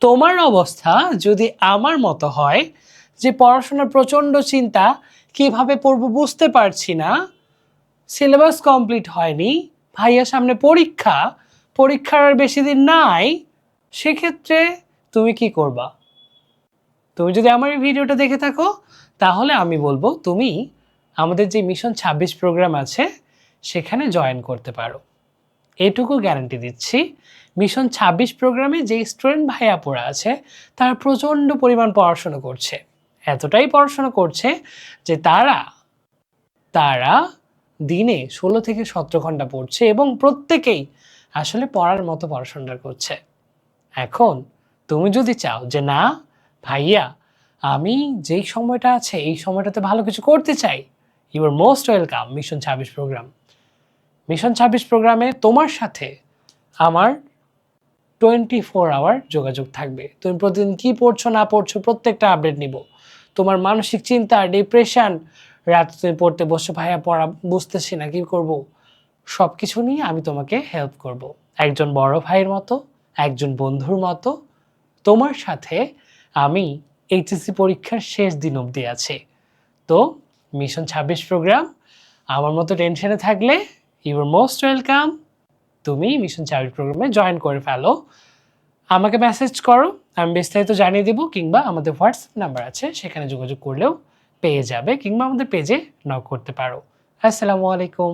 তোমার অবস্থা যদি আমার মতো হয়, যে পড়াশোনার প্রচণ্ড চিন্তা, কিভাবে পড়বো বুঝতে পারছি না, সিলেবাস কমপ্লিট হয়নি, ভাইয়ার সামনে পরীক্ষা, পরীক্ষার আর বেশি দিন নাই, সেক্ষেত্রে তুমি কি করবা? তুমি যদি আমার এই ভিডিওটা দেখে থাকো, তাহলে আমি বলবো তুমি আমাদের যে মিশন ২৬ প্রোগ্রাম আছে সেখানে জয়েন করতে পারো। এটুকু গ্যারান্টি দিচ্ছি, মিশন ২৬ প্রোগ্রামে যে স্টুডেন্ট ভাই আপুরা আছে তারা প্রচণ্ড পরিমাণ পড়াশোনা করছে, এতটাই পড়াশোনা করছে যে তারা তারা দিনে ১৬ থেকে ১৭ ঘন্টা পড়ছে এবং প্রত্যেকেই আসলে পড়ার মতো পড়াশোনাটা করছে। এখন তুমি যদি চাও যে না ভাইয়া, আমি যেই সময়টা আছে এই সময়টাতে ভালো কিছু করতে চাই, you are most welcome mission ২৬ program. Mission ২৬ প্রোগ্রামে তোমার সাথে আমার 24 আওয়ার যোগাযোগ থাকবে। তুমি প্রতিদিন কি পড়ছো না পড়ছো প্রত্যেকটা আপডেট নিব। তোমার মানসিক চিন্তা, ডিপ্রেশন, রাত তুমি পড়তে বসে ভাইয়া পড়া বুঝতেছি না কি করব, সব কিছু নিয়ে আমি তোমাকে হেল্প করব। একজন বড় ভাইয়ের মতো, একজন বন্ধুর মতো তোমার সাথে আমি এইচএসসি পরীক্ষার শেষ দিন অবধি আছি। তো মিশন ২৬ প্রোগ্রাম, আমার মতো টেনশনে থাকলে ইউ আর মোস্ট ওয়েলকাম, তুমি মিশন ২৬ প্রোগ্রামে জয়েন করে ফেলো। আমাকে মেসেজ করো, আমি বিস্তারিত জানিয়ে দেবো, কিংবা আমাদের হোয়াটসঅ্যাপ নাম্বার আছে সেখানে যোগাযোগ করলেও পেয়ে যাবে, কিংবা আমাদের পেজে নক করতে পারো। আসসালামু আলাইকুম।